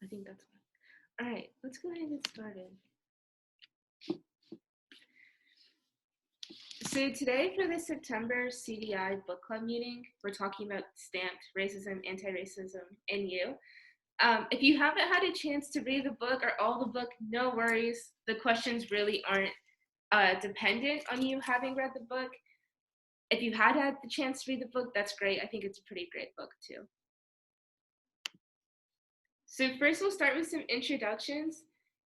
I think that's one. All right, let's go ahead and get started. So today for the September CDI Book Club meeting, we're talking about Stamped, Racism, Antiracism, and You. If you haven't had a chance to read the book or all the book, no worries. The questions really aren't dependent on you having read the book. If you had the chance to read the book, that's great. I think it's a pretty great book too. So first we'll start with some introductions,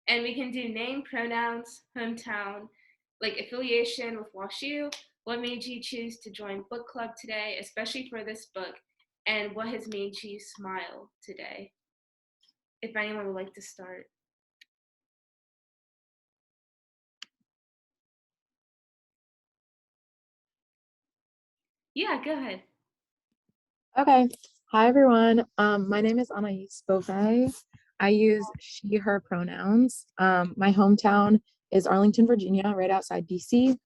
and we can do name, pronouns, hometown, like affiliation with WashU, what made you choose to join book club today, especially for this book, and what has made you smile today. If anyone would like to start. Yeah, go ahead. Okay. Hi, everyone. My name is Anais Beauvais. I use she, her pronouns. My hometown is Arlington, Virginia, right outside DC.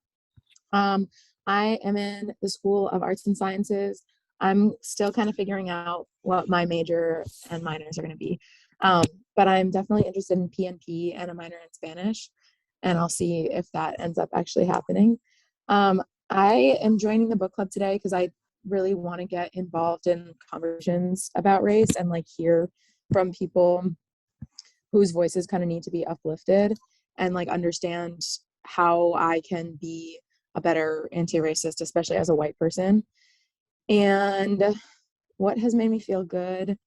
I am in the School of Arts and Sciences. I'm still kind of figuring out what my major and minors are going to be. But I'm definitely interested in PNP and a minor in Spanish, and I'll see if that ends up actually happening. I am joining the book club today because I really want to get involved in conversations about race and like hear from people whose voices kind of need to be uplifted and like understand how I can be a better anti-racist, especially as a white person. And what has made me feel good?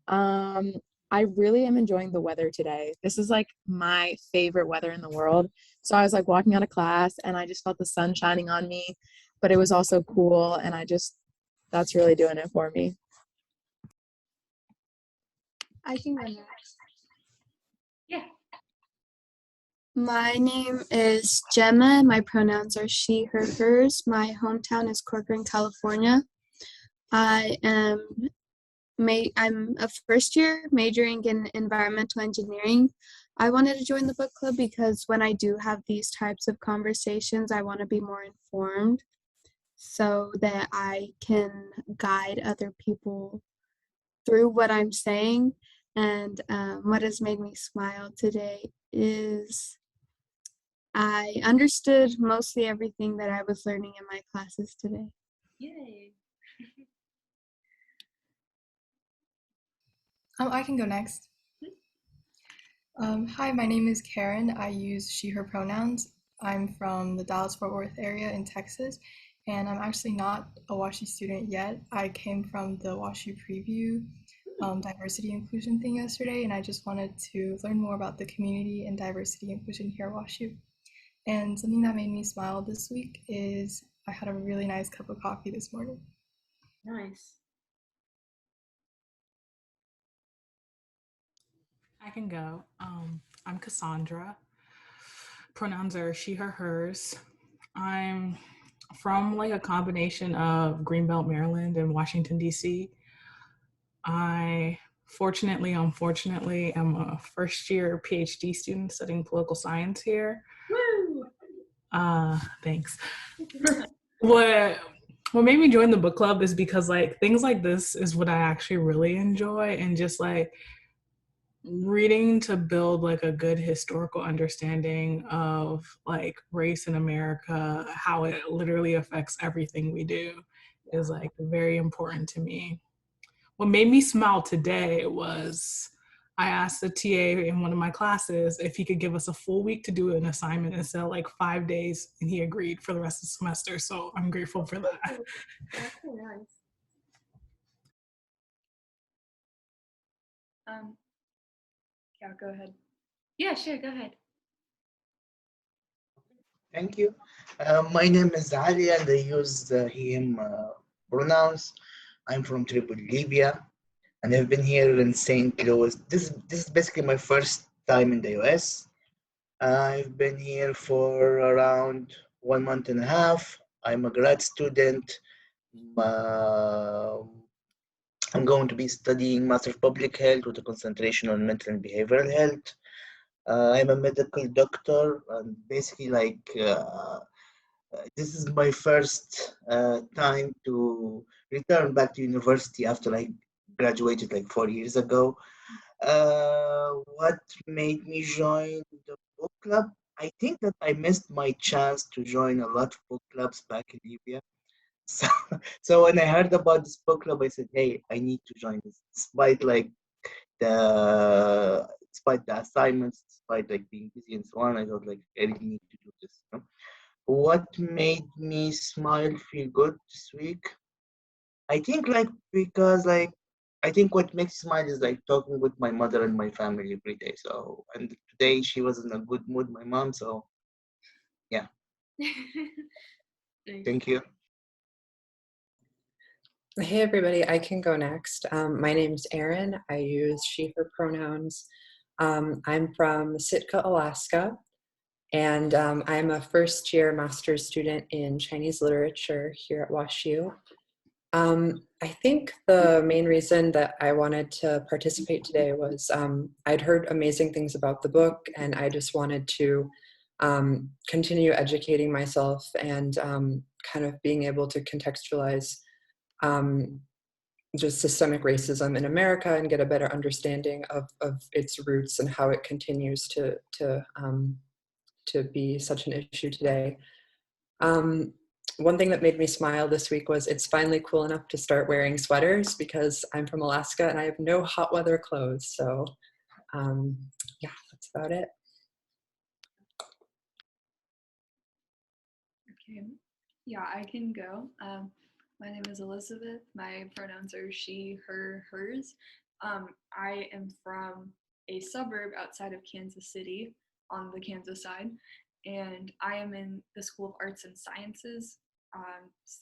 I really am enjoying the weather today. This is like my favorite weather in the world. So I was like walking out of class and I just felt the sun shining on me, but it was also cool. And that's really doing it for me. I can go next. Yeah. My name is Gemma. My pronouns are she, her, hers. My hometown is Corcoran, California. I'm a first year majoring in environmental engineering. I wanted to join the book club because when I do have these types of conversations, I want to be more informed so that I can guide other people through what I'm saying. And what has made me smile today is I understood mostly everything that I was learning in my classes today. Yay. I can go next. Hi, my name is Karen. I use she, her pronouns. I'm from the Dallas-Fort Worth area in Texas, and I'm actually not a WashU student yet. I came from the WashU preview diversity inclusion thing yesterday, and I just wanted to learn more about the community and diversity inclusion here at WashU. And something that made me smile this week is I had a really nice cup of coffee this morning. Nice. I can go. I'm Cassandra. Pronouns are she, her, hers. I'm from like a combination of Greenbelt, Maryland and Washington, D.C. I unfortunately, am a first year PhD student studying political science here. Woo! Thanks. What made me join the book club is because like things like this is what I actually really enjoy, and just like reading to build like a good historical understanding of like race in America, how it literally affects everything we do is like very important to me. What made me smile today was I asked the TA in one of my classes if he could give us a full week to do an assignment instead of like 5 days, and he agreed for the rest of the semester. So I'm grateful for that. That's so nice. Yeah, go ahead. Yeah, sure, go ahead. Thank you. My name is Ali and I use him pronouns. I'm from Tripoli, Libya, and I've been here in St. Louis. This is basically my first time in the US. I've been here for around 1 month and a half. I'm a grad student. I'm going to be studying Master of Public Health with a concentration on mental and behavioral health. I'm a medical doctor, and basically this is my first time to return back to university after I graduated like 4 years ago. What made me join the book club? I think that I missed my chance to join a lot of book clubs back in Libya. So, so when I heard about this book club, I said, "Hey, I need to join this." Despite the assignments, despite like being busy and so on, I thought like I really need to do this. You know? What made me smile, feel good this week? I think like because like I think what makes me smile is like talking with my mother and my family every day. So and today she was in a good mood, my mom. So yeah, Nice. thank you. Hey everybody, I can go next. My name's Erin. I use she, her pronouns. I'm from Sitka, Alaska, and I'm a first year master's student in Chinese literature here at WashU. I think the main reason that I wanted to participate today was I'd heard amazing things about the book, and I just wanted to continue educating myself and kind of being able to contextualize just systemic racism in America and get a better understanding of its roots and how it continues to be such an issue today. One thing that made me smile this week was it's finally cool enough to start wearing sweaters because I'm from Alaska and I have no hot weather clothes. So yeah, that's about it. Okay, yeah, I can go. My name is Elizabeth. My pronouns are she, her, hers. I am from a suburb outside of Kansas City on the Kansas side, and I am in the School of Arts and Sciences.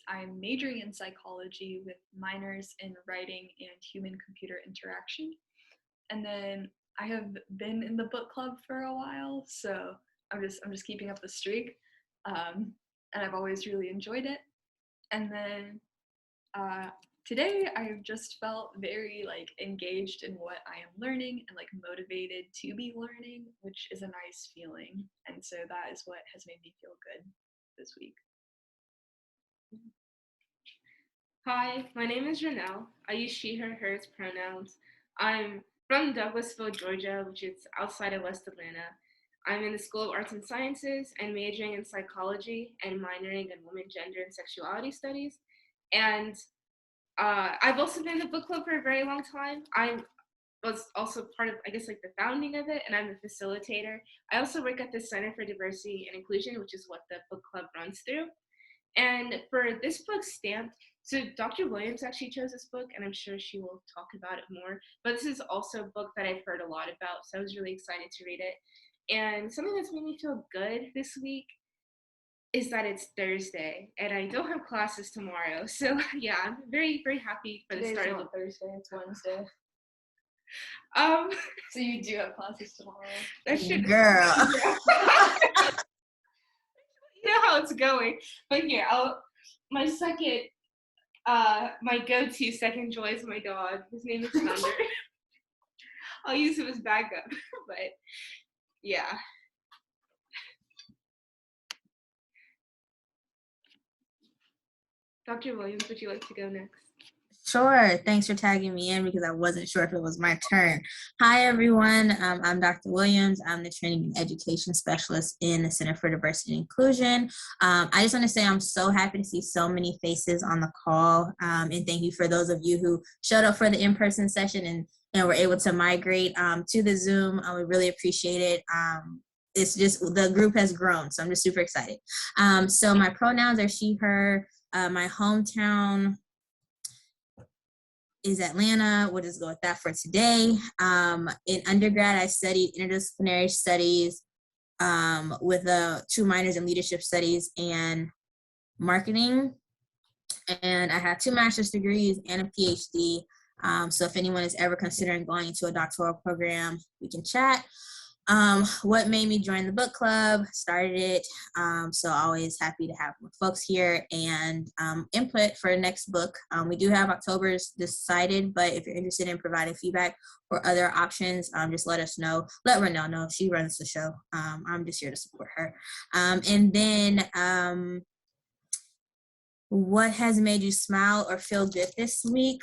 I'm majoring in psychology with minors in writing and human-computer interaction. And then I have been in the book club for a while, so I'm just keeping up the streak. And I've always really enjoyed it. And then today I've just felt very like engaged in what I am learning and like motivated to be learning, which is a nice feeling. And so that is what has made me feel good this week. Hi, my name is Janelle. I use she, her, hers pronouns. I'm from Douglasville, Georgia, which is outside of West Atlanta. I'm in the School of Arts and Sciences and majoring in psychology and minoring in women, gender, and sexuality studies. And I've also been in the book club for a very long time. I was also part of, I guess, like the founding of it, and I'm a facilitator. I also work at the Center for Diversity and Inclusion, which is what the book club runs through. And for this book, Stamped, so Dr. Williams actually chose this book, and I'm sure she will talk about it more. But this is also a book that I've heard a lot about, so I was really excited to read it. And something that's made me feel good this week is that it's Thursday, and I don't have classes tomorrow. So yeah, I'm very, very happy for the Today's start of not Thursday, it's Wednesday. the. So you do have classes tomorrow. That should. Girl. You know how it's going. But here, my second. My go-to second joy is my dog. His name is Thunder. I'll use him as backup, but yeah. Dr. Williams, would you like to go next? Sure. Thanks for tagging me in because I wasn't sure if it was my turn. Hi, everyone. I'm Dr. Williams. I'm the Training and Education Specialist in the Center for Diversity and Inclusion. I just want to say I'm so happy to see so many faces on the call. And thank you for those of you who showed up for the in-person session and were able to migrate to the Zoom. We really appreciate it. It's just the group has grown, so I'm just super excited. So my pronouns are she, her. My hometown is Atlanta. We'll just go with that for today. In undergrad, I studied interdisciplinary studies with 2 minors in leadership studies and marketing. And I have 2 master's degrees and a PhD. So if anyone is ever considering going into a doctoral program, we can chat. What made me join the book club, started it. So always happy to have more folks here and input for the next book. We do have October's decided, but if you're interested in providing feedback or other options, just let us know. Let Renelle know. She runs the show. I'm just here to support her. And then what has made you smile or feel good this week?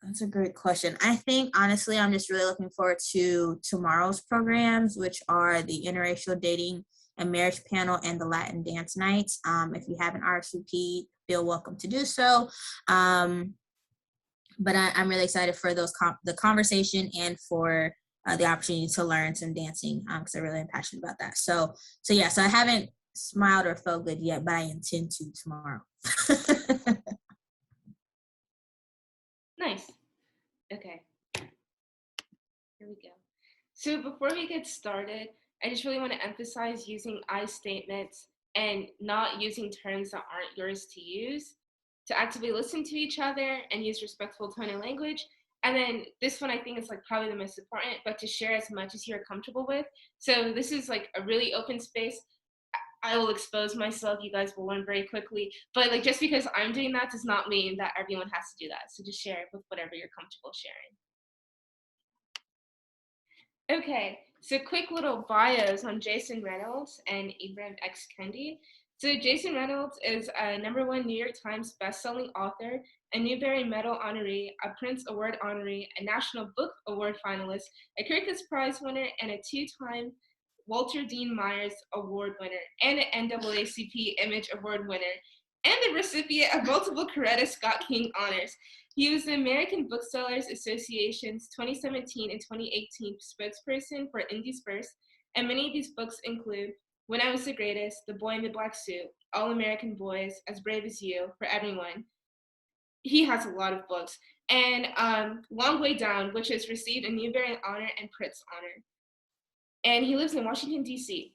That's a great question. I think, honestly, I'm just really looking forward to tomorrow's programs, which are the Interracial Dating and Marriage Panel and the Latin Dance Nights. If you haven't RSVP'd, feel welcome to do so. But I'm really excited for the conversation and for the opportunity to learn some dancing, because I really am passionate about that. So I haven't smiled or felt good yet, but I intend to tomorrow. Nice. Okay. Here we go. So before we get started, I just really want to emphasize using I statements and not using terms that aren't yours to use, to actively listen to each other and use respectful tone and language. And then this one I think is like probably the most important, but to share as much as you're comfortable with. So this is like a really open space. I will expose myself. You guys will learn very quickly. But like just because I'm doing that does not mean that everyone has to do that. So just share with whatever you're comfortable sharing. Okay, so quick little bios on Jason Reynolds and Ibram X. Kendi. So Jason Reynolds is a #1 New York Times bestselling author, a Newbery Medal honoree, a Prince Award honoree, a National Book Award finalist, a Kirkus Prize winner, and a 2-time Walter Dean Myers Award winner, and an NAACP Image Award winner, and the recipient of multiple Coretta Scott King honors. He was the American Booksellers Association's 2017 and 2018 spokesperson for Indies First, and many of these books include When I Was the Greatest, The Boy in the Black Suit, All American Boys, As Brave as You, For Everyone. He has a lot of books. And Long Way Down, which has received a Newbery Honor and Pritzker Honor. And he lives in Washington, D.C.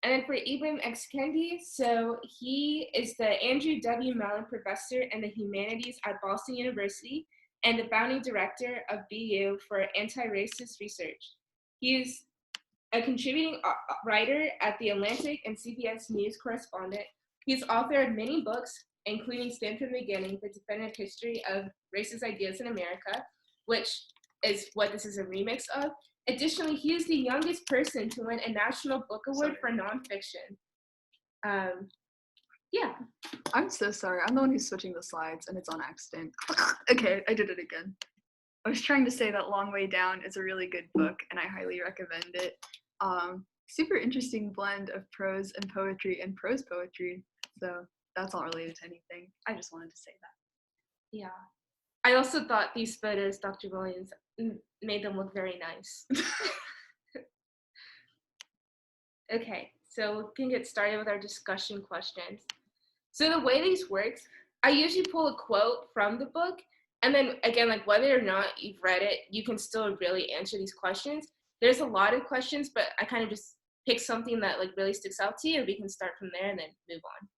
And then for Ibram X. Kendi, so he is the Andrew W. Mellon Professor in the Humanities at Boston University and the founding director of BU for Antiracist Research. He's a contributing writer at The Atlantic and CBS News correspondent. He's author of many books, including Stand from the Beginning, The Definitive History of Racist Ideas in America, which is what this is a remix of. Additionally, he is the youngest person to win a National Book Award for nonfiction. Yeah. I'm so sorry. I'm the one who's switching the slides and it's on accident. Okay, I did it again. I was trying to say that Long Way Down is a really good book and I highly recommend it. Super interesting blend of prose and poetry and prose poetry. So that's not related to anything. I just wanted to say that. Yeah. I also thought these photos, Dr. Williams, made them look very nice. Okay, so we can get started with our discussion questions. So the way these works, I usually pull a quote from the book, and then again, like whether or not you've read it, you can still really answer these questions. There's a lot of questions, but I kind of just pick something that like really sticks out to you, and we can start from there and then move on.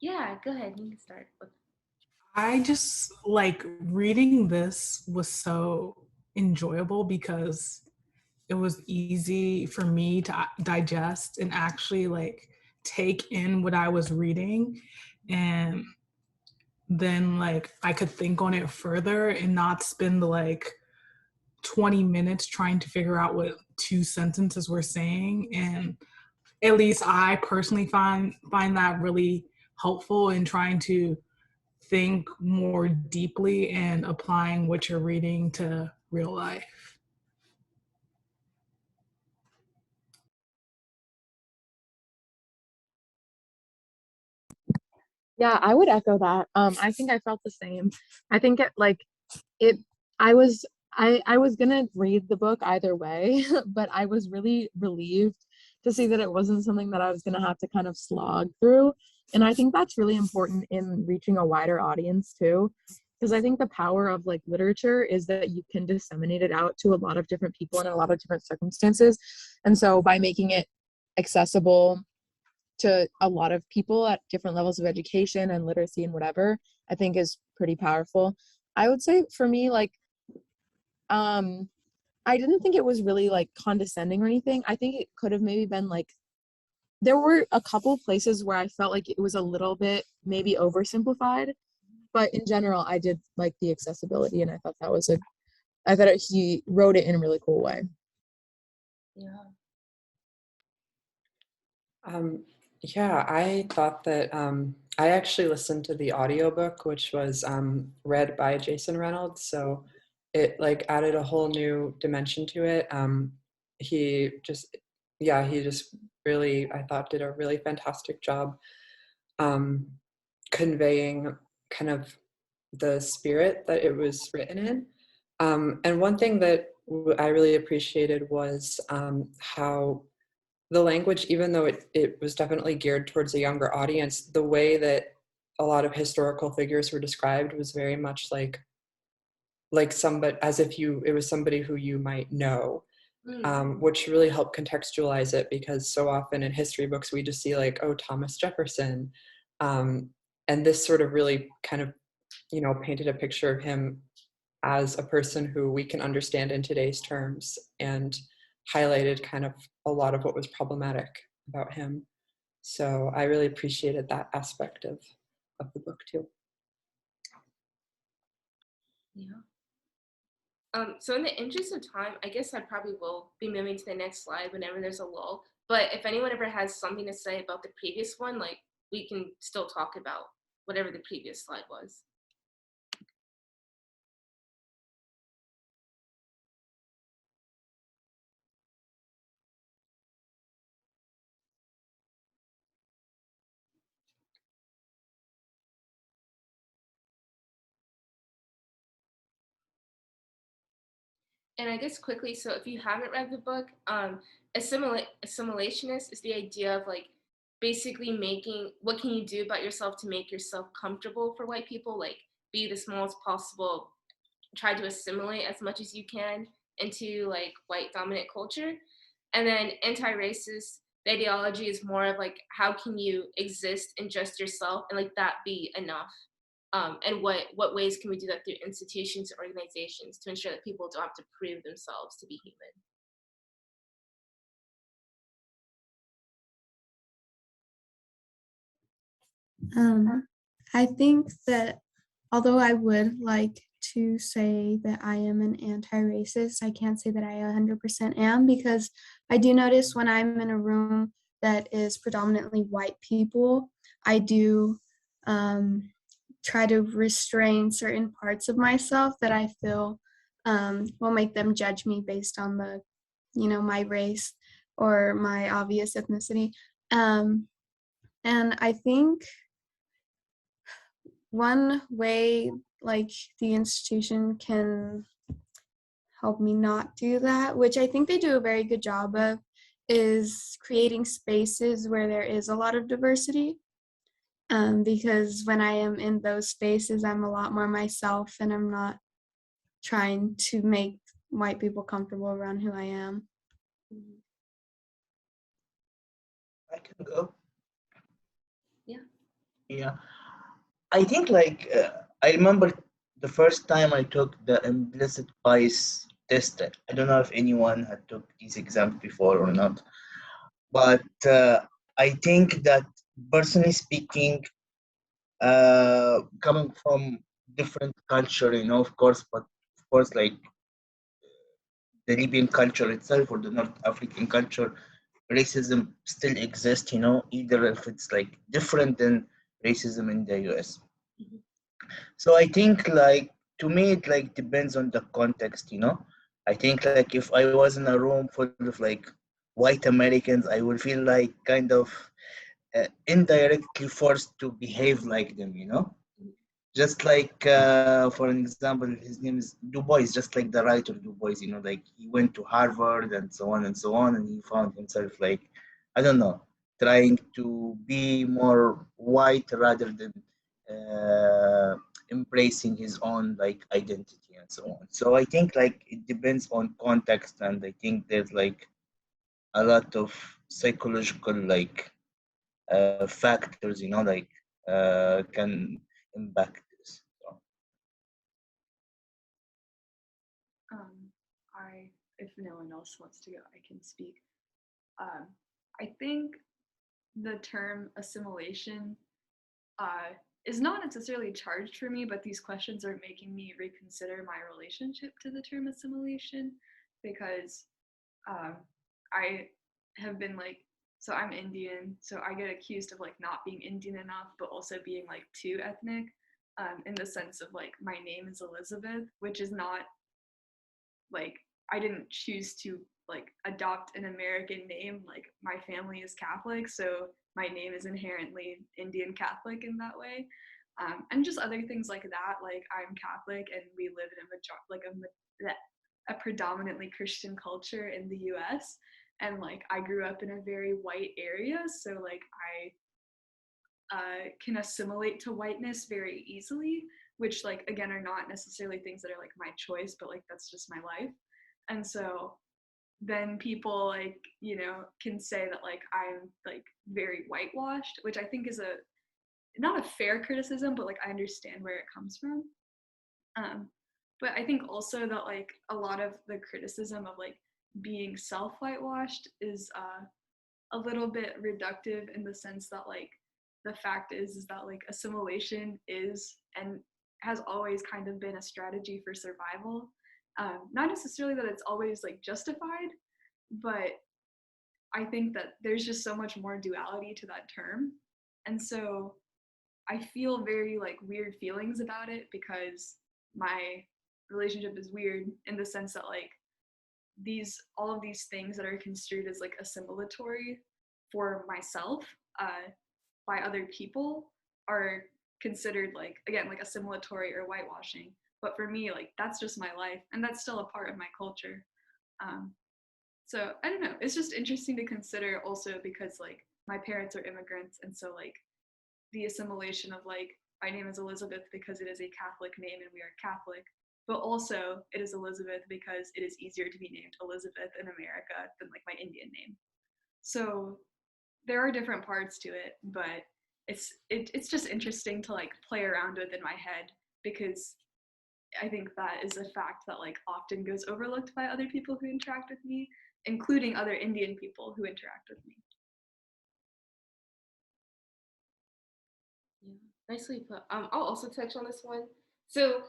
Yeah, go ahead. You can start. I just like reading this was so enjoyable because it was easy for me to digest and actually like take in what I was reading, and then like I could think on it further and not spend like 20 minutes trying to figure out what 2 sentences were saying. And at least I personally find that really helpful in trying to think more deeply and applying what you're reading to real life. Yeah, I would echo that. I think I felt the same. I think I was gonna read the book either way, but I was really relieved to see that it wasn't something that I was gonna have to kind of slog through. And I think that's really important in reaching a wider audience too, because I think the power of like literature is that you can disseminate it out to a lot of different people in a lot of different circumstances. And so by making it accessible to a lot of people at different levels of education and literacy and whatever, I think is pretty powerful. I would say for me, like, I didn't think it was really like condescending or anything. I think it could have maybe been like there were a couple places where I felt like it was a little bit maybe oversimplified, but in general, I did like the accessibility, and I thought he wrote it in a really cool way. Yeah. Yeah, I thought that I actually listened to the audiobook, which was read by Jason Reynolds. So it like added a whole new dimension to it. He just, yeah, he just really, I thought, did a really fantastic job conveying kind of the spirit that it was written in. And one thing that I really appreciated was how the language, even though it was definitely geared towards a younger audience, the way that a lot of historical figures were described was very much like somebody, as if it was somebody who you might know, which really helped contextualize it, because so often in history books we just see like, oh, Thomas Jefferson, and this sort of really kind of, painted a picture of him as a person who we can understand in today's terms, and highlighted kind of a lot of what was problematic about him. So I really appreciated that aspect of the book too. Yeah. So in the interest of time, I guess I probably will be moving to the next slide whenever there's a lull. But if anyone ever has something to say about the previous one, like we can still talk about whatever the previous slide was. And I guess quickly, so if you haven't read the book, assimilationist is the idea of like basically making, what can you do about yourself to make yourself comfortable for white people, like be the smallest possible, try to assimilate as much as you can into like white dominant culture. And then anti-racist, the ideology is more of like, how can you exist in just yourself and like that be enough? And what ways can we do that through institutions and organizations to ensure that people don't have to prove themselves to be human? I think that although I would like to say that I am an anti-racist, I can't say that I 100% am, because I do notice when I'm in a room that is predominantly white people, I do try to restrain certain parts of myself that I feel will make them judge me based on my race or my obvious ethnicity. And I think one way like the institution can help me not do that, which I think they do a very good job of, is creating spaces where there is a lot of diversity. Because when I am in those spaces, I'm a lot more myself, and I'm not trying to make white people comfortable around who I am. I can go. Yeah. I think I remember the first time I took the implicit bias test. I don't know if anyone had took these exams before or not, but I think that personally speaking, coming from different culture, of course, but of course, like the Libyan culture itself or the North African culture, racism still exists, either if it's like different than racism in the US. So I think like to me it like depends on the context, I think like if I was in a room full of like white Americans, I would feel like kind of indirectly forced to behave like them, just like for an example, his name is Du Bois, just like the writer Du Bois, like he went to Harvard and so on and so on, and he found himself like, I don't know, trying to be more white rather than embracing his own like identity and so on. So I think like it depends on context, and I think there's like a lot of psychological like factors, like can impact this. So. If no one else wants to go, I can speak. I think the term assimilation is not necessarily charged for me, but these questions are making me reconsider my relationship to the term assimilation, because I have been like, so I'm Indian, so I get accused of like not being Indian enough, but also being like too ethnic, in the sense of like my name is Elizabeth, which is not like, I didn't choose to like adopt an American name. Like my family is Catholic, so my name is inherently Indian Catholic in that way. And just other things like that. Like I'm Catholic and we live in a predominantly Christian culture in the U.S. And like I grew up in a very white area, so like I can assimilate to whiteness very easily, which like again are not necessarily things that are like my choice, but like that's just my life. And so then people like, you know, can say that like I'm like very whitewashed, which I think is a not a fair criticism, but like I understand where it comes from. But I think also that like a lot of the criticism of like being self whitewashed is a little bit reductive, in the sense that like the fact is that like assimilation is and has always kind of been a strategy for survival. Not necessarily that it's always like justified, but I think that there's just so much more duality to that term. And so I feel very like weird feelings about it, because my relationship is weird in the sense that like all of these things that are construed as like assimilatory for myself, by other people, are considered like, again, like assimilatory or whitewashing. But for me, like that's just my life, and that's still a part of my culture. So I don't know, it's just interesting to consider also, because like my parents are immigrants, and so like the assimilation of like my name is Elizabeth because it is a Catholic name and we are Catholic, but also it is Elizabeth because it is easier to be named Elizabeth in America than like my Indian name. So there are different parts to it, but it's just interesting to like play around with in my head, because I think that is a fact that like often goes overlooked by other people who interact with me, including other Indian people who interact with me. Yeah, nicely put. I'll also touch on this one. So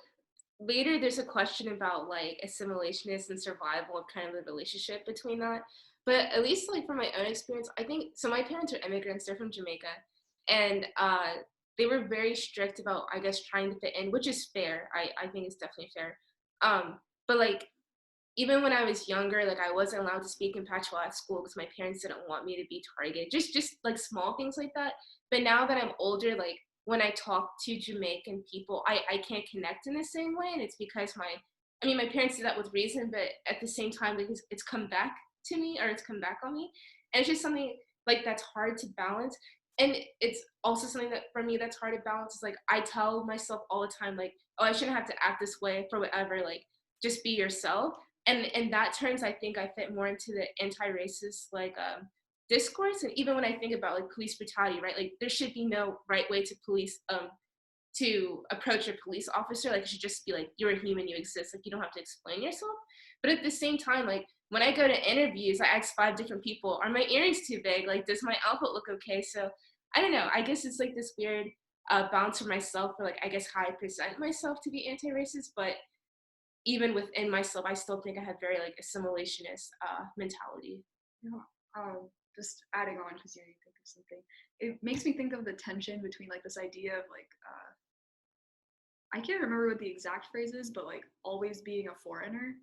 later there's a question about like assimilationists and survival, of kind of the relationship between that. But at least like from my own experience, I think so. My parents are immigrants; they're from Jamaica, and they were very strict about, I guess, trying to fit in, which is fair. I think it's definitely fair. But like even when I was younger, like I wasn't allowed to speak in patois at school because my parents didn't want me to be targeted. Just like small things like that. But now that I'm older, like when I talk to Jamaican people, I can't connect in the same way, and it's because my parents did that with reason, but at the same time, like it's come back to me, or it's come back on me, and it's just something like that's hard to balance. And it's also something that for me that's hard to balance is like I tell myself all the time, like, oh, I shouldn't have to act this way for whatever, like just be yourself. And in that terms, I think I fit more into the anti-racist like discourse. And even when I think about like police brutality, right, like there should be no right way to approach a police officer. Like it should just be like, you're a human, you exist, like you don't have to explain yourself. But at the same time, like when I go to interviews, I ask 5 different people, are my earrings too big, like does my outfit look okay? So I don't know, I guess it's like this weird balance for myself, for like I guess how I present myself to be anti-racist. But even within myself, I still think I have very like assimilationist mentality. Yeah. Just adding on, because you think of something, it makes me think of the tension between like this idea of like I can't remember what the exact phrase is, but like always being a foreigner,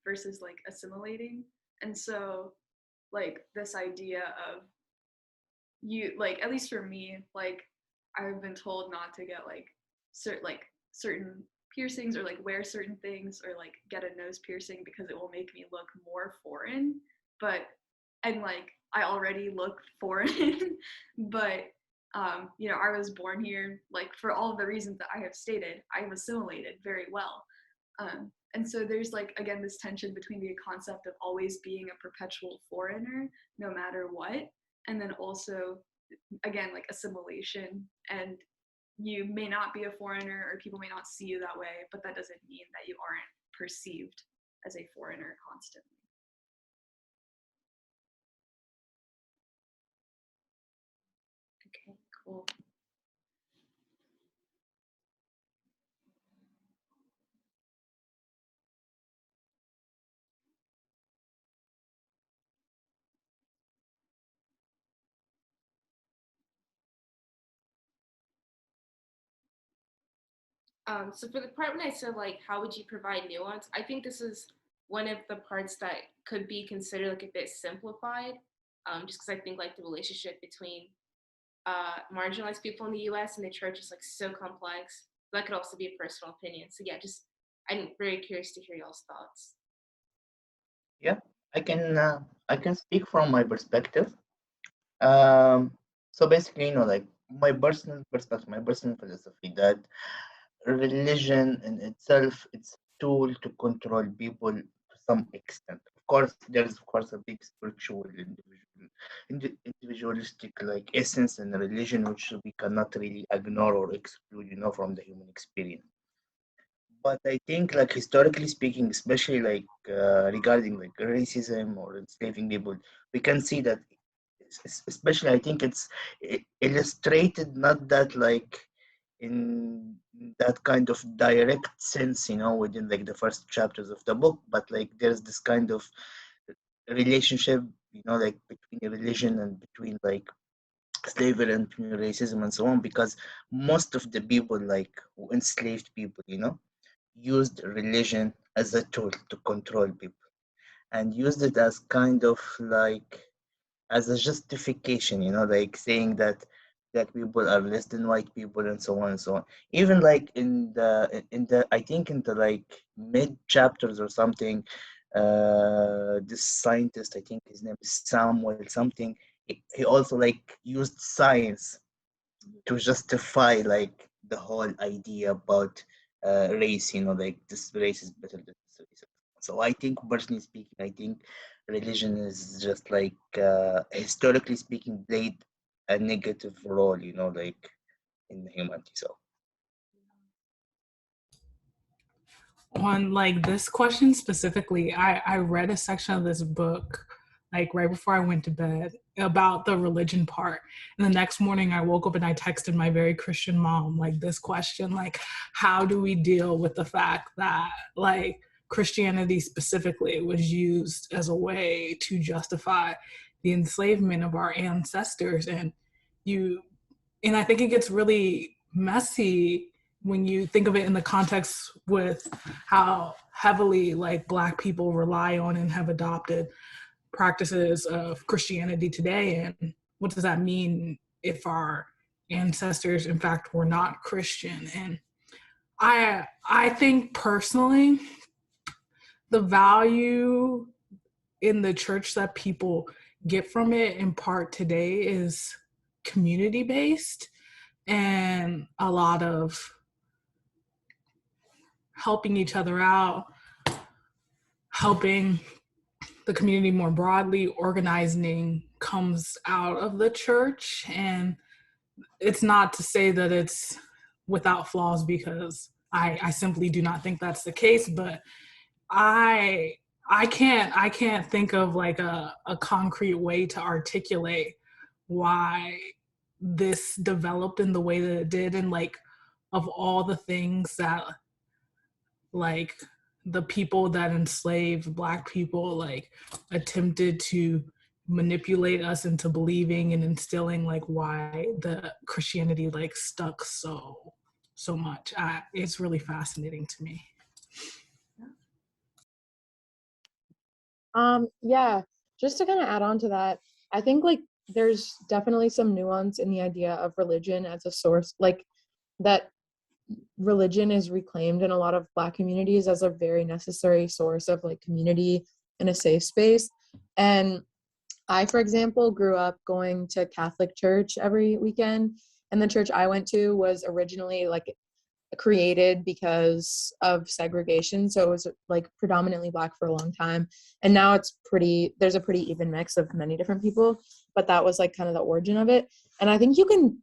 versus like assimilating. And so like this idea of you, like at least for me, like I've been told not to get like certain piercings, or like wear certain things, or like get a nose piercing because it will make me look more foreign. But and like I already look foreign, but you know, I was born here, like for all of the reasons that I have stated, I have assimilated very well. And so there's like, again, this tension between the concept of always being a perpetual foreigner, no matter what, and then also, again, like assimilation. And you may not be a foreigner, or people may not see you that way, but that doesn't mean that you aren't perceived as a foreigner constantly. Cool. So for the part when I said like, how would you provide nuance? I think this is one of the parts that could be considered like a bit simplified, just because I think like the relationship between marginalized people in the U.S. and the church is like so complex. That could also be a personal opinion. So yeah, just I'm very curious to hear y'all's thoughts. Yeah, I can speak from my perspective. Um, so basically, like my personal perspective, my personal philosophy that religion in itself, it's a tool to control people to some extent. Of course, there is of course a big spiritual individualistic like essence in religion, which we cannot really ignore or exclude, from the human experience. But I think, like historically speaking, especially like regarding like racism or enslaving people, we can see that, especially I think it's illustrated not that like in that kind of direct sense, within like the first chapters of the book, but like there's this kind of relationship, like between religion and between like slavery and between racism and so on, because most of the people like who enslaved people, used religion as a tool to control people and used it as kind of like as a justification, like saying that people are less than white people and so on and so on. Even like in the I think in the like mid chapters or something, this scientist, I think his name is Samuel something, he also like used science to justify like the whole idea about race, like this race is better than this race. So I think, personally speaking, I think religion is just like historically speaking played a negative role, like in humanity. So On like this question specifically, I read a section of this book like right before I went to bed about the religion part. And the next morning I woke up and I texted my very Christian mom like this question, like, how do we deal with the fact that like Christianity specifically was used as a way to justify the enslavement of our ancestors? And I think it gets really messy when you think of it in the context with how heavily like Black people rely on and have adopted practices of Christianity today. And what does that mean if our ancestors in fact were not Christian? And I think personally the value in the church that people get from it in part today is community based and a lot of helping each other out, helping the community more broadly, organizing comes out of the church. And it's not to say that it's without flaws, because I simply do not think that's the case, but I can't think of like a concrete way to articulate why this developed in the way that it did. And like of all the things that like the people that enslaved Black people like attempted to manipulate us into believing and instilling, like why the Christianity like stuck so much. It's really fascinating to me. Yeah, just to kind of add on to that, I think like there's definitely some nuance in the idea of religion as a source, like that religion is reclaimed in a lot of Black communities as a very necessary source of like community and a safe space. And I, for example, grew up going to Catholic church every weekend, and the church I went to was originally like created because of segregation, so it was like predominantly Black for a long time, and now there's a pretty even mix of many different people, but that was like kind of the origin of it. And I think you can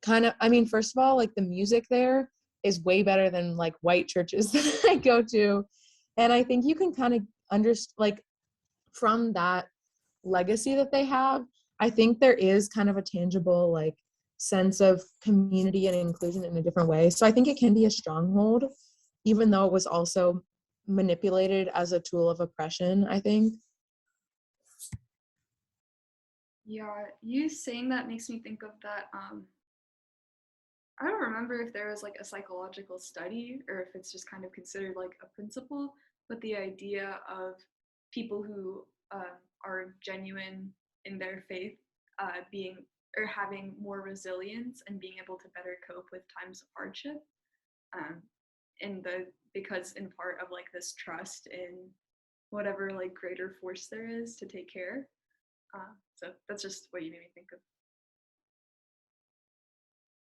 kind of, I mean, first of all, like the music there is way better than like white churches that I go to, and I think you can kind of understand like from that legacy that they have, I think there is kind of a tangible like sense of community and inclusion in a different way. So I think it can be a stronghold, even though it was also manipulated as a tool of oppression, I think. Yeah, you saying that makes me think of that. I don't remember if there was like a psychological study or if it's just kind of considered like a principle, but the idea of people who are genuine in their faith being or having more resilience and being able to better cope with times of hardship, um, because in part of like this trust in whatever like greater force there is to take care. So that's just what you made me think of.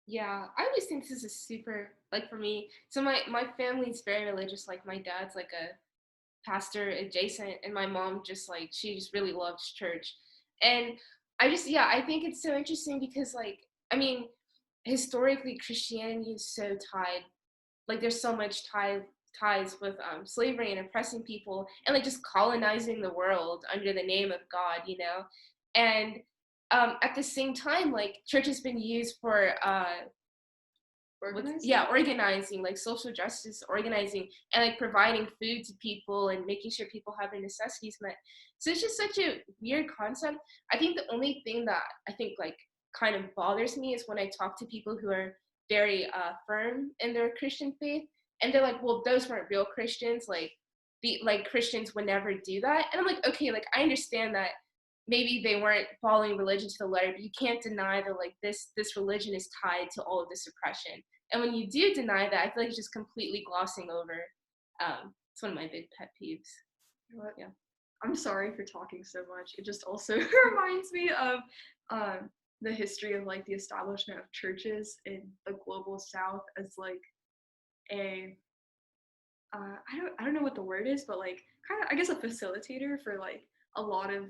Yeah, I always think this is super, like for me, so my family's very religious, like my dad's like a pastor adjacent, and my mom just like, she just really loves church. And I just, yeah, I think it's so interesting because like, I mean, historically Christianity is so tied, like there's so much ties with slavery and oppressing people and like just colonizing the world under the name of God, you know? And at the same time, like church has been used for organizing, like social justice organizing, and like providing food to people and making sure people have their necessities met. So it's just such a weird concept. I think the only thing that I think like kind of bothers me is when I talk to people who are very firm in their Christian faith, and they're like, well, those weren't real Christians, like Christians would never do that. And I'm like, okay, like I understand that maybe they weren't following religion to the letter, but you can't deny that like this religion is tied to all of this oppression. And when you do deny that, I feel like it's just completely glossing over. It's one of my big pet peeves. You know what? Yeah, I'm sorry for talking so much. It just also reminds me of the history of like the establishment of churches in the global South as like a I don't know what the word is, but like kind of I guess a facilitator for like a lot of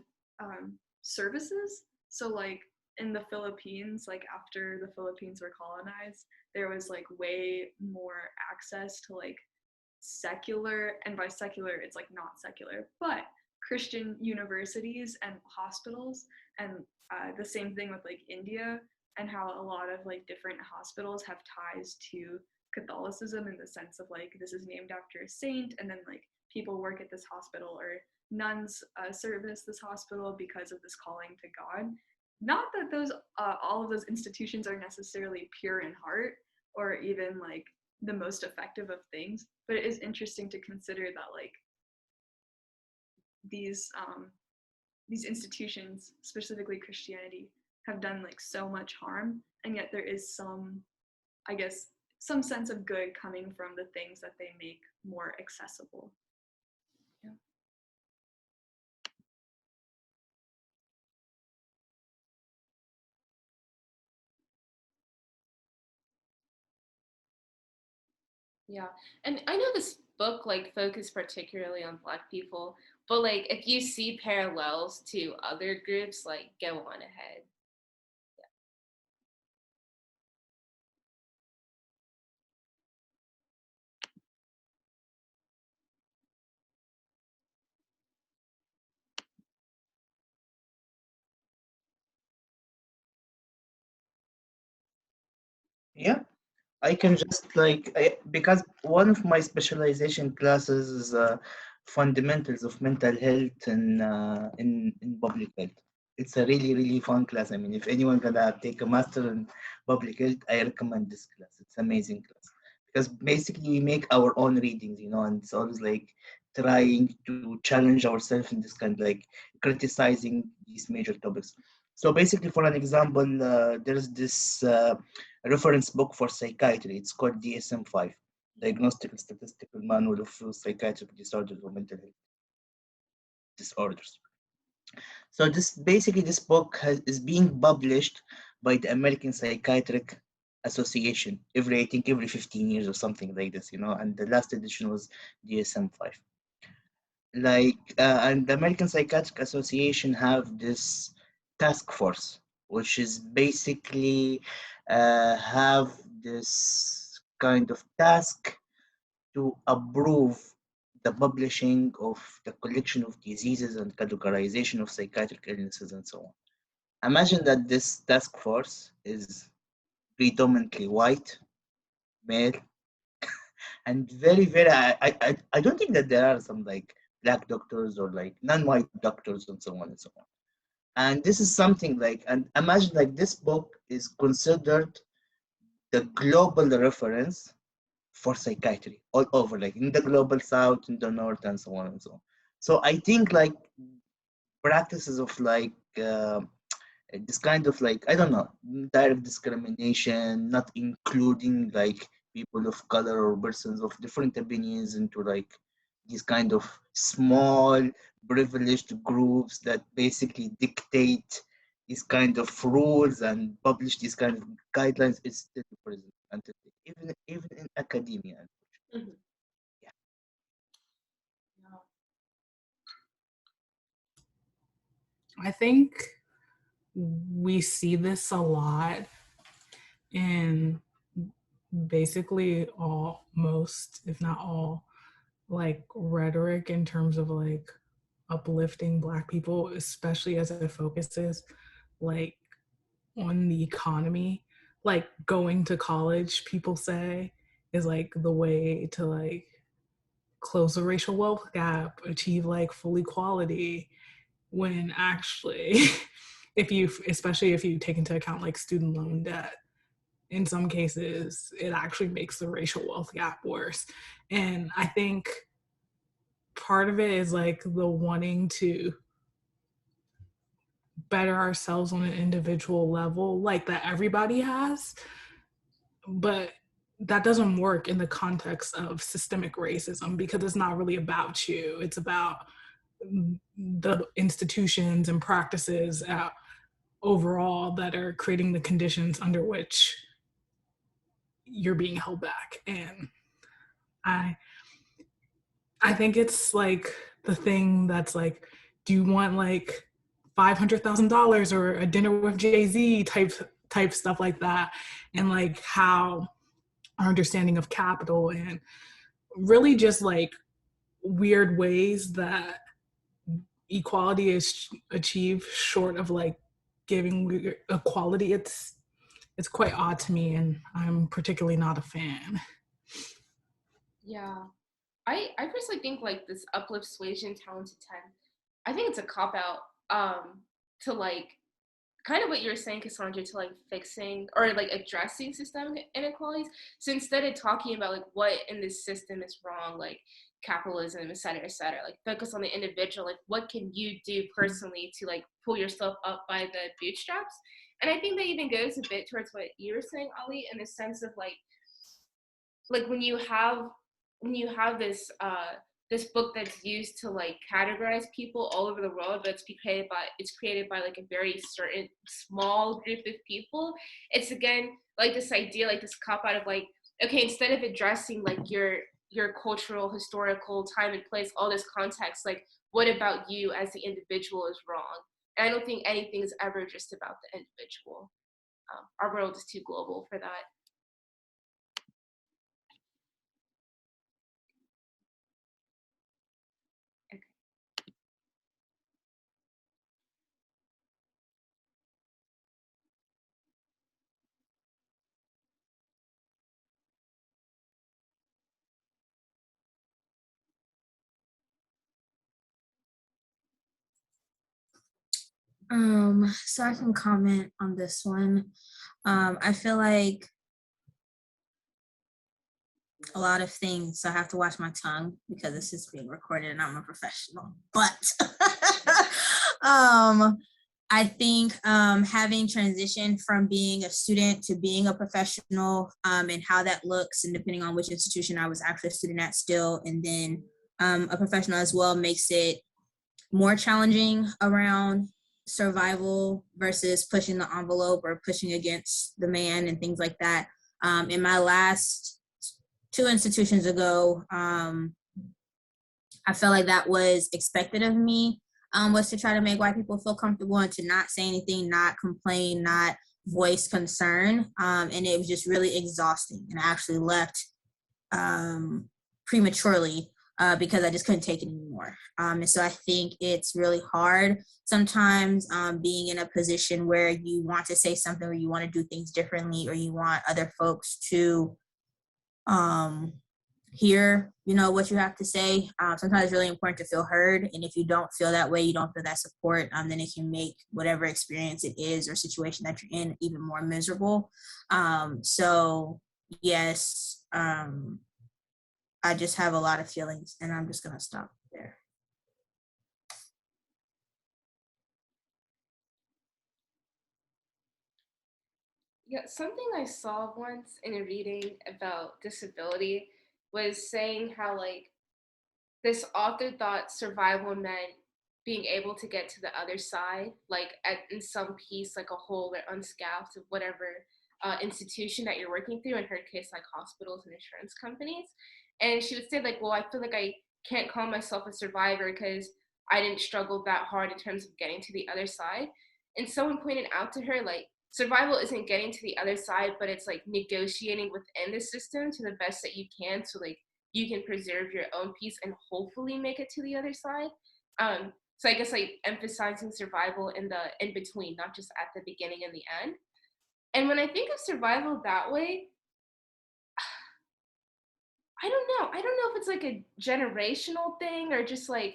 services. So like in the Philippines, like after the Philippines were colonized, there was like way more access to like secular, and by secular it's like not secular, but Christian universities and hospitals. And the same thing with like India, and how a lot of like different hospitals have ties to Catholicism in the sense of like this is named after a saint, and then like people work at this hospital, or nuns service this hospital because of this calling to God. Not that those all of those institutions are necessarily pure in heart or even like the most effective of things, but it is interesting to consider that like these institutions, specifically Christianity, have done like so much harm, and yet there is some, I guess, some sense of good coming from the things that they make more accessible. Yeah. Yeah, and I know this book like focused particularly on Black people, but like if you see parallels to other groups, like go on ahead. Yeah, I can just because one of my specialization classes is fundamentals of mental health and in public health. It's a really fun class. I mean, if anyone gonna take a master in public health, I recommend this class. It's amazing class because basically we make our own readings, you know, and it's always like trying to challenge ourselves in this kind of like criticizing these major topics. So basically, for an example, there's this reference book for psychiatry. It's called DSM-5, Diagnostic and Statistical Manual of Psychiatric Disorders or Mental Health Disorders. So this book is being published by the American Psychiatric Association I think every 15 years or something like this, you know, and the last edition was DSM-5. And the American Psychiatric Association have this task force, which is basically have this kind of task to approve the publishing of the collection of diseases and categorization of psychiatric illnesses and so on. Imagine that this task force is predominantly white, male, and very, I don't think that there are some like black doctors or like non-white doctors and so on and so on. And this is something like, and imagine like this book is considered the global reference for psychiatry all over, like in the global south, in the north, and so on and so on. So I think like practices of like this kind of like, I don't know, direct discrimination, not including like people of color or persons of different opinions into like these kind of small privileged groups that basically dictate these kind of rules and publish these kind of guidelines, is still present until even in academia. Mhm. Yeah. I think we see this a lot in basically most, if not all, like rhetoric in terms of like uplifting Black people, especially as it focuses like on the economy. Like going to college, people say, is like the way to like close the racial wealth gap, achieve like full equality, when actually if you, especially if you take into account like student loan debt, in some cases it actually makes the racial wealth gap worse. And I think part of it is like the wanting to better ourselves on an individual level, like that everybody has, but that doesn't work in the context of systemic racism, because it's not really about you. It's about the institutions and practices overall that are creating the conditions under which you're being held back. And I think it's like the thing that's like, do you want like $500,000 or a dinner with Jay-Z type stuff like that? And like how our understanding of capital and really just like weird ways that equality is achieved short of like giving equality, it's quite odd to me, and I'm particularly not a fan. Yeah. I personally think like this uplift suasion talented 10, I think it's a cop out to like kind of what you were saying, Cassandra, to like fixing or like addressing systemic inequalities. So instead of talking about like what in this system is wrong, like capitalism, et cetera, like focus on the individual, like what can you do personally to like pull yourself up by the bootstraps. And I think that even goes a bit towards what you were saying, Ali, in the sense of like when you have this book that's used to like categorize people all over the world, but it's created by like a very certain small group of people. It's again like this idea, like this cop out of like, okay, instead of addressing like your cultural, historical time and place, all this context, like what about you as the individual is wrong? And I don't think anything is ever just about the individual. Our world is too global for that. So I can comment on this one. I feel like a lot of things, so I have to watch my tongue because this is being recorded and I'm a professional. But I think having transitioned from being a student to being a professional, and how that looks, and depending on which institution I was actually a student at still, and then a professional as well, makes it more challenging around survival versus pushing the envelope or pushing against the man and things like that. In my last 2 institutions ago, I felt like that was expected of me, was to try to make white people feel comfortable and to not say anything, not complain, not voice concern. And it was just really exhausting. And I actually left prematurely because I just couldn't take it anymore. And so I think it's really hard sometimes being in a position where you want to say something or you want to do things differently or you want other folks to hear, what you have to say. Sometimes it's really important to feel heard. And if you don't feel that way, you don't feel that support, then it can make whatever experience it is or situation that you're in even more miserable. So yes, I just have a lot of feelings, and I'm just gonna stop there. Yeah, something I saw once in a reading about disability was saying how like this author thought survival meant being able to get to the other side, like in some piece, like a whole or unscathed of whatever institution that you're working through. In her case, like hospitals and insurance companies. And she would say like, well, I feel like I can't call myself a survivor because I didn't struggle that hard in terms of getting to the other side. And someone pointed out to her like, survival isn't getting to the other side, but it's like negotiating within the system to the best that you can. So like you can preserve your own peace and hopefully make it to the other side. So I guess like emphasizing survival in the in between, not just at the beginning and the end. And when I think of survival that way, I don't know. I don't know if it's like a generational thing or just like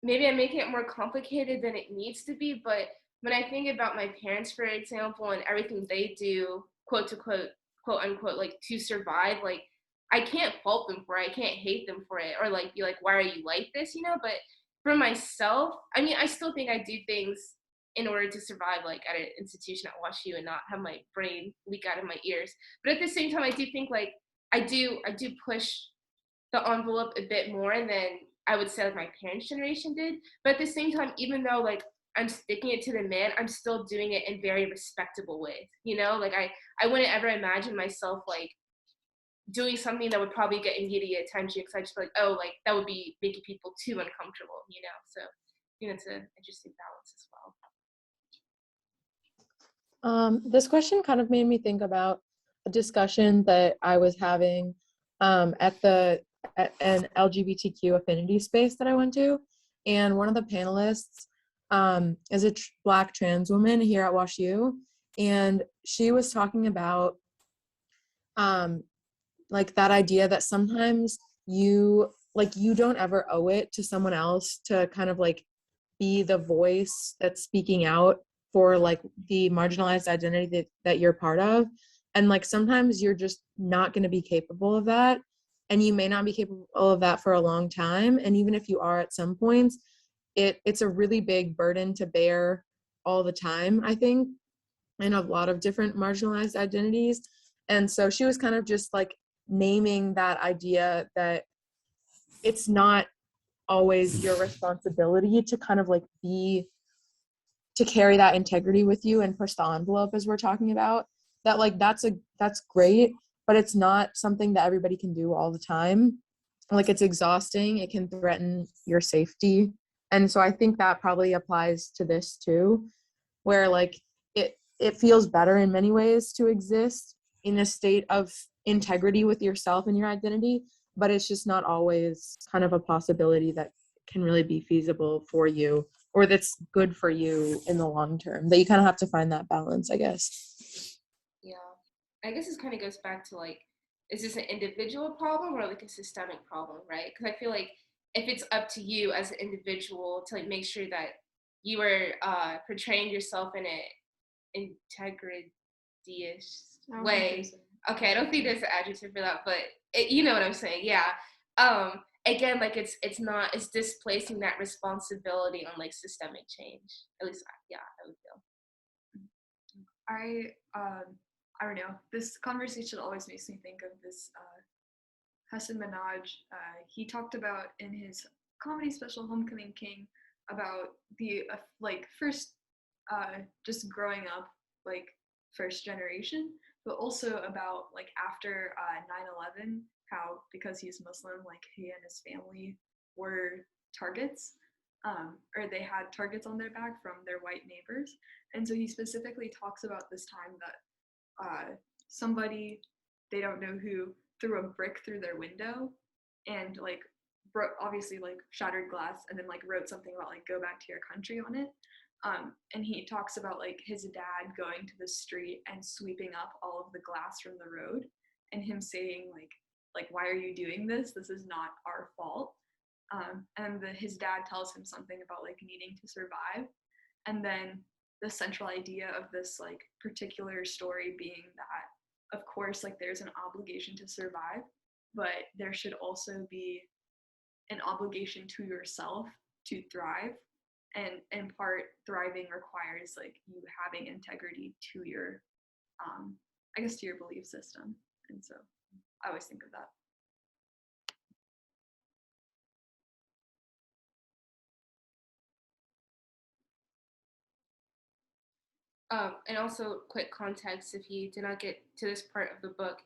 maybe I'm making it more complicated than it needs to be. But when I think about my parents, for example, and everything they do, quote to quote unquote, like to survive, like I can't fault them for it. I can't hate them for it or like be like, why are you like this? But for myself, I mean, I still think I do things in order to survive, like at an institution at WashU and not have my brain leak out of my ears. But at the same time, I do think like I do push the envelope a bit more than I would say like my parents' generation did. But at the same time, even though like I'm sticking it to the man, I'm still doing it in very respectable ways. Like I wouldn't ever imagine myself like doing something that would probably get immediate attention because I just feel like, oh, like that would be making people too uncomfortable. So it's an interesting balance as well. This question kind of made me think about a discussion that I was having at an LGBTQ affinity space that I went to. And one of the panelists is a Black trans woman here at WashU. And she was talking about like that idea that sometimes you don't ever owe it to someone else to kind of like be the voice that's speaking out for like the marginalized identity that you're part of. And like sometimes you're just not going to be capable of that. And you may not be capable of that for a long time. And even if you are at some points, it's a really big burden to bear all the time, I think, in a lot of different marginalized identities. And so she was kind of just like naming that idea that it's not always your responsibility to kind of like to carry that integrity with you and push the envelope as we're talking about. That like that's great, but it's not something that everybody can do all the time. Like it's exhausting, it can threaten your safety. And so I think that probably applies to this too, where like it feels better in many ways to exist in a state of integrity with yourself and your identity, but it's just not always kind of a possibility that can really be feasible for you or that's good for you in the long term. That you kind of have to find that balance, I guess. Yeah. I guess this kind of goes back to like, is this an individual problem or like a systemic problem, right? Because I feel like if it's up to you as an individual to like make sure that you are portraying yourself in an integrity-ish way. Okay, I don't think there's an adjective for that, but you know what I'm saying, yeah. Again, like it's displacing that responsibility on like systemic change. At least, yeah, I would feel. I don't know. This conversation always makes me think of this Hassan Minhaj. He talked about in his comedy special Homecoming King about the like first just growing up like first generation, but also about like after 9/11, how because he's Muslim, like he and his family were targets, or they had targets on their back from their white neighbors. And so he specifically talks about this time that somebody, they don't know who, threw a brick through their window, and like obviously like shattered glass, and then like wrote something about like go back to your country on it. And he talks about like his dad going to the street and sweeping up all of the glass from the road, and him saying like why are you doing this? This is not our fault. And his dad tells him something about like needing to survive, and then the central idea of this like particular story being that of course like there's an obligation to survive, but there should also be an obligation to yourself to thrive, and in part thriving requires like you having integrity to your I guess to your belief system. And so I always think of that. And also quick context if you did not get to this part of the book.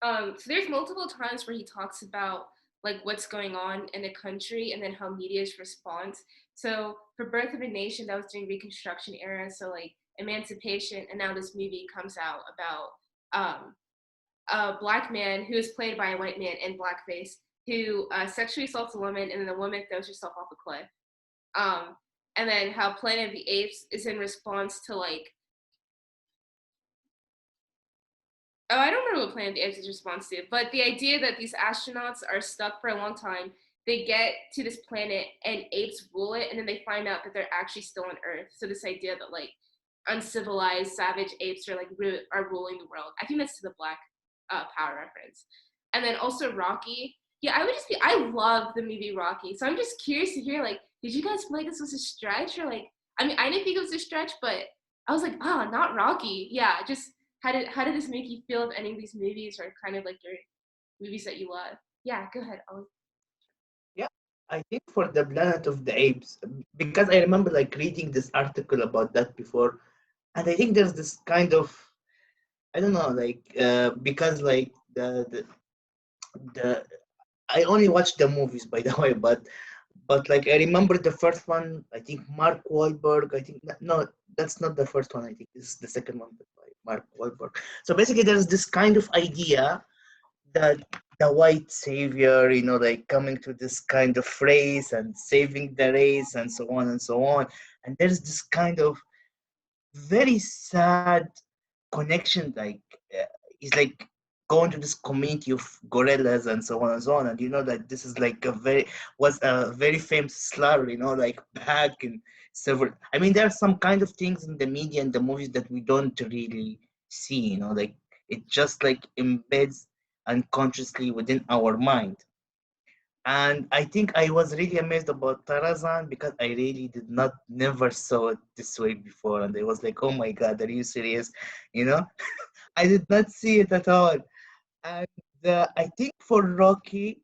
So there's multiple times where he talks about like what's going on in the country and then how media's response. So for Birth of a Nation, that was during Reconstruction era, so like emancipation, and now this movie comes out about a Black man who is played by a white man in blackface who sexually assaults a woman, and then the woman throws herself off a cliff. And then how Planet of the Apes is in response to like, oh, I don't remember what Planet of the Apes is response to, but the idea that these astronauts are stuck for a long time, they get to this planet and apes rule it, and then they find out that they're actually still on Earth. So this idea that like uncivilized, savage apes are like are ruling the world. I think that's to the Black Power reference. And then also Rocky. Yeah, I love the movie Rocky. So I'm just curious to hear, like, did you guys feel like this was a stretch? Or like, I mean, I didn't think it was a stretch, but I was like, oh, not Rocky. Yeah, just how did this make you feel if any of these movies are kind of like your movies that you love? Yeah, go ahead, Ollie. Yeah, I think for the Planet of the Apes, because I remember like reading this article about that before, and I think there's this kind of, I don't know, like because like the I only watched the movies by the way, but like I remember the first one. I think Mark Wahlberg. I think no, that's not the first one. I think this is the second one by Mark Wahlberg. So basically, there's this kind of idea that the white savior, like coming to this kind of race and saving the race and so on and so on. And there's this kind of very sad connection, like he's like going to this community of gorillas and so on and so on. And that this is like was a very famous slur, like back in several. I mean, there are some kind of things in the media and the movies that we don't really see, like it just like embeds unconsciously within our mind. And I think I was really amazed about Tarzan because I really did not never saw it this way before. And I was like, oh my God, are you serious? I did not see it at all. And I think for Rocky,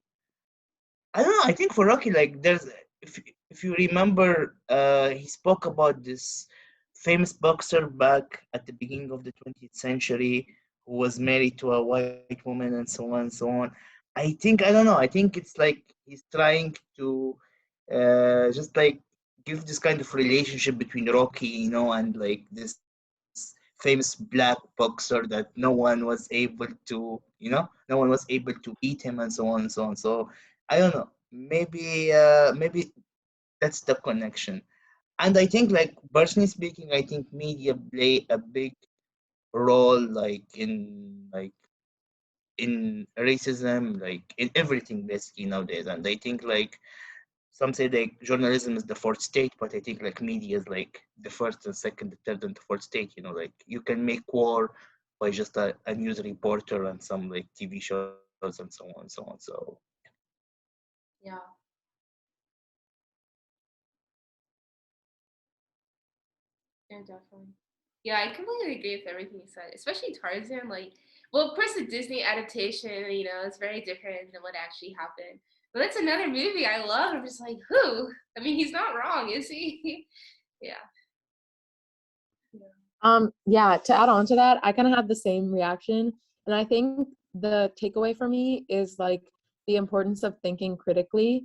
I don't know, I think for Rocky, like if you remember, he spoke about this famous boxer back at the beginning of the 20th century who was married to a white woman and so on and so on. I don't know, I think it's like he's trying to just like give this kind of relationship between Rocky, and like this famous black boxer that no one was able to, no one was able to beat him and so on and so on. So I don't know, maybe that's the connection. And I think, like, personally speaking, I think media play a big role, in racism, like in everything basically nowadays. And I think like some say like journalism is the fourth state, but I think like media is like the first and second, the third and the fourth state. Like you can make war by just a news reporter and some like TV shows and so on and so on. So Yeah. Yeah, definitely. Yeah, I completely agree with everything you said, especially Tarzan. Like, well, of course, the Disney adaptation, it's very different than what actually happened. But that's another movie I love. I'm just like, who? I mean, he's not wrong, is he? Yeah. Yeah, to add on to that, I kind of had the same reaction. And I think the takeaway for me is like the importance of thinking critically,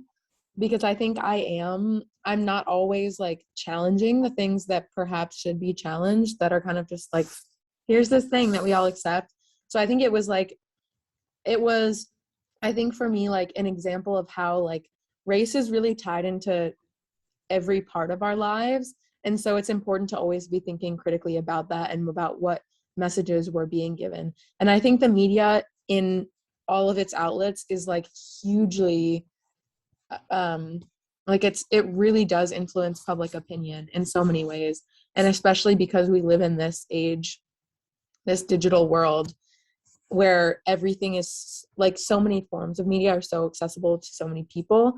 because I think I'm not always like challenging the things that perhaps should be challenged, that are kind of just like, here's this thing that we all accept. So I think it was, I think for me, like an example of how like race is really tied into every part of our lives. And so it's important to always be thinking critically about that and about what messages we're being given. And I think the media in all of its outlets is like hugely, like it really does influence public opinion in so many ways. And especially because we live in this age, this digital world where everything is like, so many forms of media are so accessible to so many people.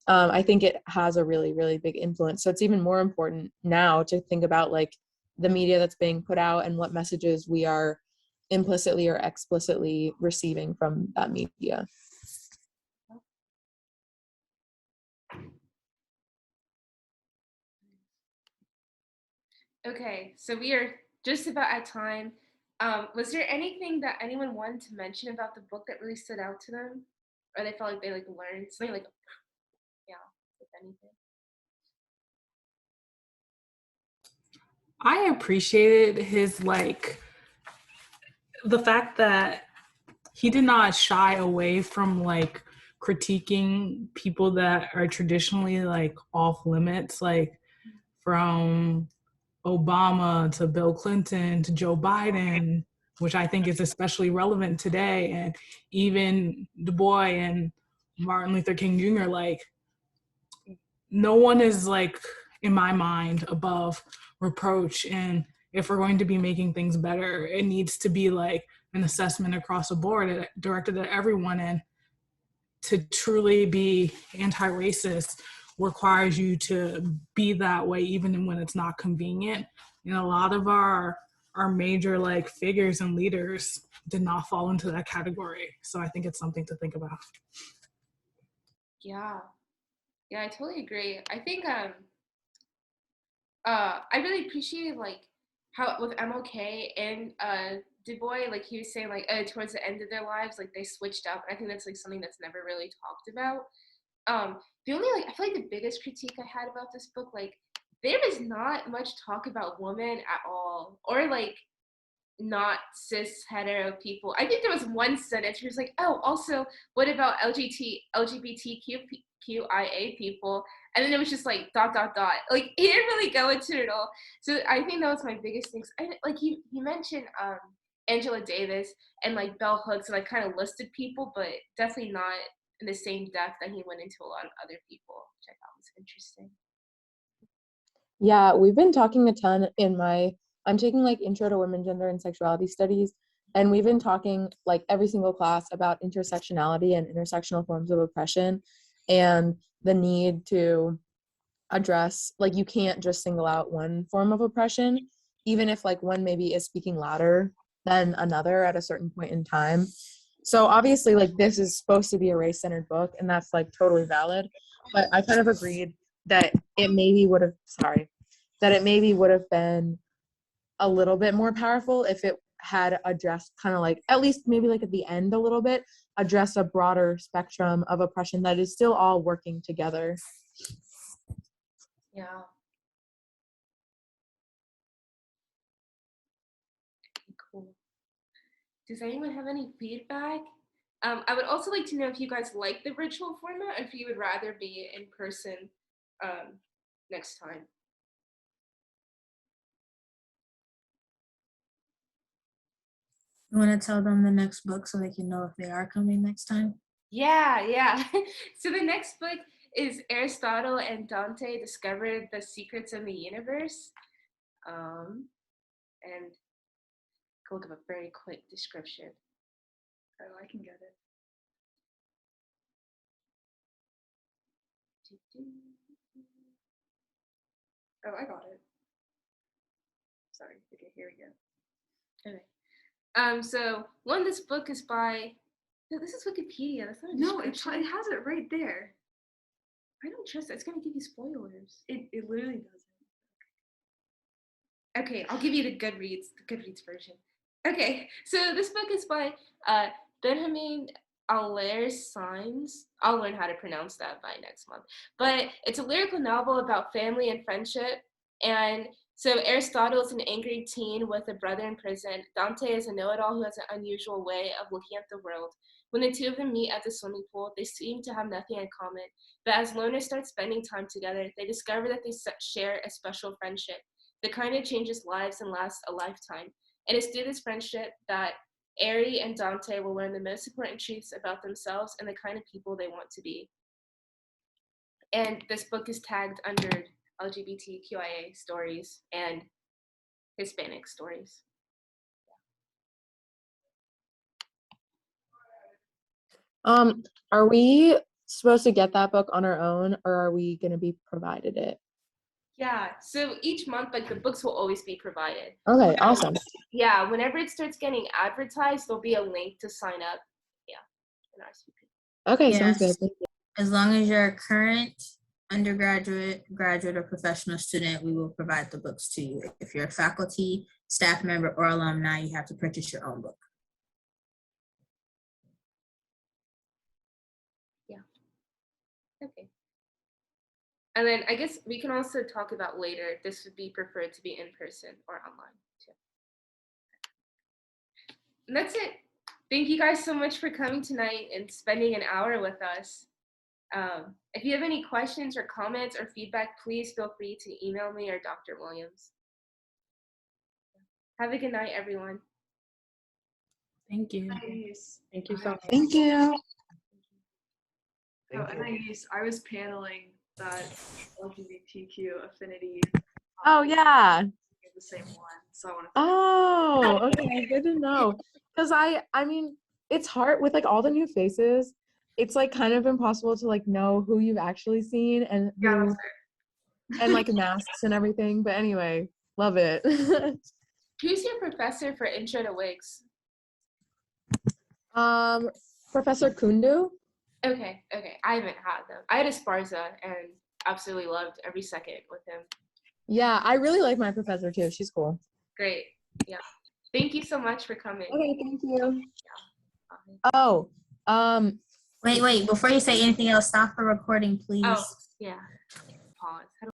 I think it has a really, really big influence. So it's even more important now to think about like the media that's being put out and what messages we are implicitly or explicitly receiving from that media. Okay, so we are just about at time. Was there anything that anyone wanted to mention about the book that really stood out to them, or they felt like they like learned something like, yeah, if anything? I appreciated his like the fact that he did not shy away from like critiquing people that are traditionally like off limits, like from Obama to Bill Clinton to Joe Biden, which I think is especially relevant today, and even Du Bois and Martin Luther King Jr. Like, no one is like, in my mind, above reproach. And if we're going to be making things better, it needs to be like an assessment across the board directed at everyone. And to truly be anti-racist requires you to be that way even when it's not convenient. And a lot of our major like figures and leaders did not fall into that category. So I think it's something to think about. Yeah, I totally agree. I think I really appreciated like how with MLK and Du Bois, like he was saying like towards the end of their lives, like they switched up. I think that's like something that's never really talked about. The only like I feel like the biggest critique I had about this book, like there was not much talk about women at all, or like not cis hetero people. I think there was one sentence where was like, oh, also, what about LGBTQIA people? And then it was just like dot dot dot. Like he didn't really go into it at all. So I think that was my biggest thing. Like he mentioned Angela Davis and like Bell Hooks and like kind of listed people, but definitely not in the same depth that he went into a lot of other people, which I thought was interesting. Yeah, we've been talking a ton I'm taking like intro to women, gender, and sexuality studies. And we've been talking like every single class about intersectionality and intersectional forms of oppression and the need to address, like you can't just single out one form of oppression, even if like one maybe is speaking louder than another at a certain point in time. So obviously like this is supposed to be a race-centered book and that's like totally valid. But I kind of agreed that it maybe would have been a little bit more powerful if it had addressed kind of like, at least maybe like at the end a little bit, address a broader spectrum of oppression that is still all working together. Yeah. Cool. Does anyone have any feedback? I would also like to know if you guys like the virtual format or if you would rather be in person next time. You want to tell them the next book so they can know if they are coming next time? Yeah. So the next book is Aristotle and Dante Discovered the Secrets of the Universe. And I'll give a very quick description. Oh, I can get it. Oh, I got it. Sorry. Okay, here we go. Okay. So this book is by. No, this is Wikipedia. That's not a No, description. it has it right there. I don't trust it. It's gonna give you spoilers. It literally doesn't. Okay, I'll give you the Goodreads version. Okay, so this book is by Benjamin Aller-Signs. I'll learn how to pronounce that by next month. But it's a lyrical novel about family and friendship, and So Aristotle is an angry teen with a brother in prison. Dante is a know-it-all who has an unusual way of looking at the world. When the two of them meet at the swimming pool, they seem to have nothing in common. But as loners start spending time together, they discover that they share a special friendship, the kind that changes lives and lasts a lifetime. And it's through this friendship that Erin and Dante will learn the most important truths about themselves and the kind of people they want to be. And this book is tagged under LGBTQIA stories and Hispanic stories. Are we supposed to get that book on our own, or are we going to be provided it? Yeah, so each month, like, the books will always be provided. Okay, awesome. Yeah, whenever it starts getting advertised, there'll be a link to sign up. Yeah, in RSVP. Okay, Yes. sounds good. Thank you. As long as you're a current undergraduate, graduate, or professional student, we will provide the books to you. If you're a faculty, staff member, or alumni, you have to purchase your own book. Yeah. Okay. And then I guess we can also talk about later, this would be preferred to be in person or online too. And that's it. Thank you guys so much for coming tonight and spending an hour with us. If you have any questions or comments or feedback, please feel free to email me or Dr. Williams. Have a good night, everyone. Thank you. Nice. Thank you so much. Thank you. Oh, and I was paneling that LGBTQ affinity. Oh, yeah. The same one, so I want to. Oh, okay, good to know. Because I mean, it's hard with like all the new faces. It's like kind of impossible to like know who you've actually seen and who, and like masks and everything. But anyway, love it. Who's your professor for Intro to Wigs? Professor Kundu. Okay. I haven't had them. I had Esparza and absolutely loved every second with him. Yeah, I really like my professor too. She's cool. Great. Yeah. Thank you so much for coming. Okay, thank you. Yeah. Oh, Wait, before you say anything else, stop the recording, please. Oh, yeah. Pause.